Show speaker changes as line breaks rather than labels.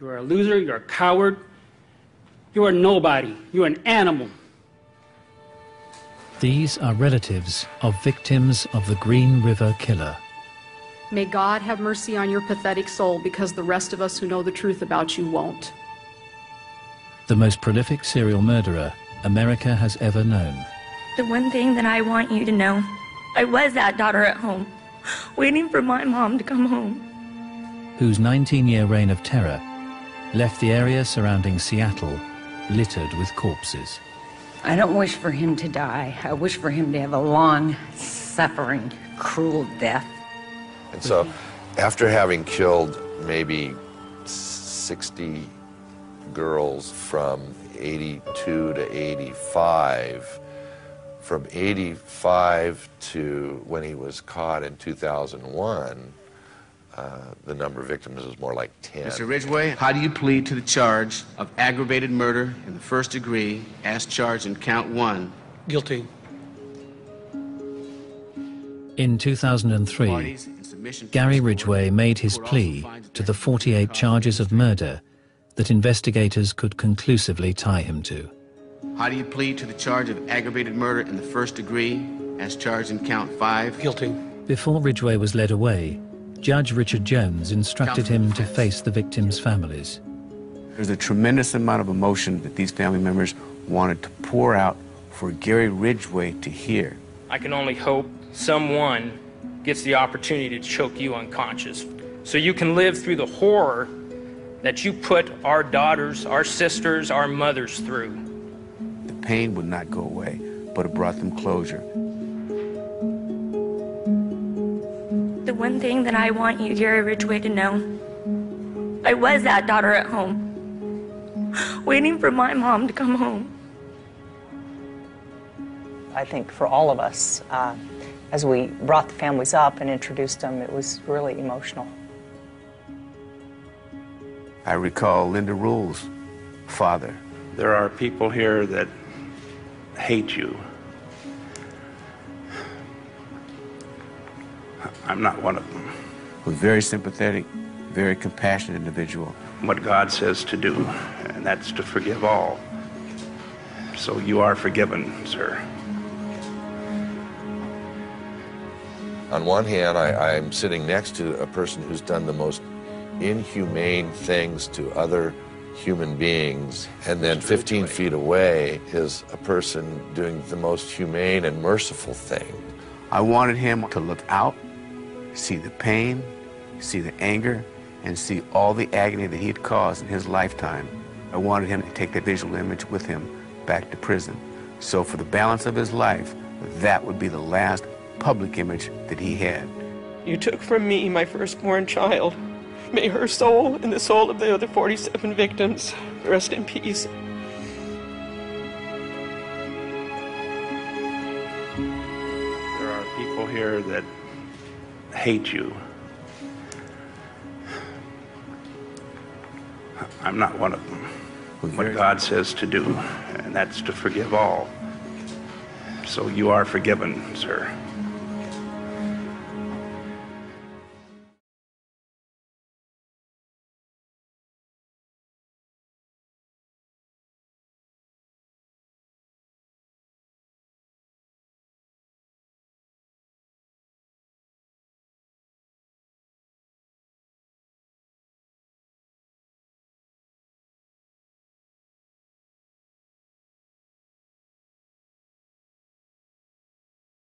You are a loser, you're a coward, you are nobody, you're an animal.
These are relatives of victims of the Green River Killer.
May God have mercy on your pathetic soul, because the rest of us who know the truth about you won't.
The most prolific serial murderer America has ever known.
The one thing that I want you to know, I was that daughter at home, waiting for my mom to come home.
Whose 19-year reign of terror left the area surrounding Seattle littered with corpses.
I don't wish for him to die. I wish for him to have a long, suffering, cruel death.
And so, after having killed maybe 60 girls from 82 to 85, from 85 to when he was caught in 2001, the number of victims was more like 10.
Mr. Ridgway, how do you plead to the charge of aggravated murder in the first degree as charged in count 1?
Guilty.
In 2003, Gery Ridgway made his plea to the 48 charges of murder that investigators could conclusively tie him to.
How do you plead to the charge of aggravated murder in the first degree as charged in count 5?
Guilty.
Before Ridgway was led away, Judge Richard Jones instructed him to face the victims' families.
There's a tremendous amount of emotion that these family members wanted to pour out for Gery Ridgway to hear.
I can only hope someone gets the opportunity to choke you unconscious so you can live through the horror that you put our daughters, our sisters, our mothers through.
The pain would not go away, but it brought them closure.
The one thing that I want you, Gery Ridgway, to know, I was that daughter at home, waiting for my mom to come home.
I think for all of us, as we brought the families up and introduced them, it was really emotional.
I recall Linda Rule's father.
There are people here that hate you. I'm not one of them.
Was very sympathetic, very compassionate individual.
What God says to do, and that's to forgive all. So you are forgiven, sir.
On one hand, I'm sitting next to a person who's done the most inhumane things to other human beings, and then 15 feet away is a person doing the most humane and merciful thing.
I wanted him to look out, see the pain, see the anger, and see all the agony that he had caused in his lifetime. I wanted him to take that visual image with him back to prison. So for the balance of his life, that would be the last public image that he had.
You took from me my firstborn child. May her soul and the soul of the other 47 victims rest in peace.
There are people here that hate you. I'm not one of them. What God says to do, and that's to forgive all. So you are forgiven, sir.